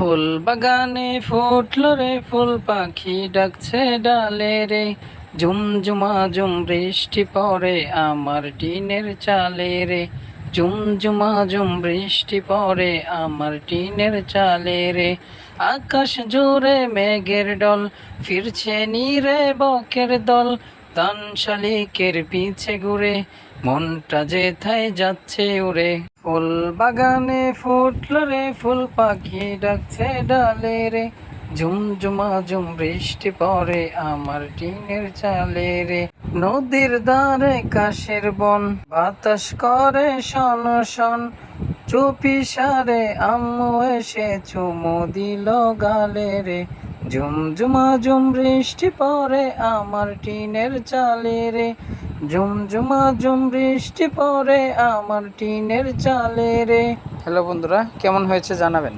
ফুল বাগানে ফুটলো রে ফুল, পাখি ডাকছে ডালে রে। ঝুমঝুমা ঝুম বৃষ্টি পড়ে আমার টিনের চালে রে। ঝুমঝুমা ঝুম বৃষ্টি পড়ে আমার টিনের চালে রে। আকাশ জুড়ে মেঘের দল, ফিরছে নীরে বকের দল। তান শালিকের পিছে ঘুরে, মনটা যেথায় যাচ্ছে উড়ে। ফুল বাগানে ফুটলো রে ফুল, পাখি ডাকছে ডালে রে। ঝুমঝুমা ঝুম বৃষ্টি পড়ে আমার টিনের চালে রে। নদীর ধারে কাশের বন, বাতাস করে শন শন। চুপি সারে আম্মু এসে চুমু দিল গালে রে। ঝুমঝুমা ঝুম বৃষ্টি পড়ে আমার টিনের চালে রে। ঝুমঝুমা ঝুম বৃষ্টি পড়ে আমার টিনের চালে রে। হ্যালো বন্ধুরা, কেমন হয়েছে জানাবেন।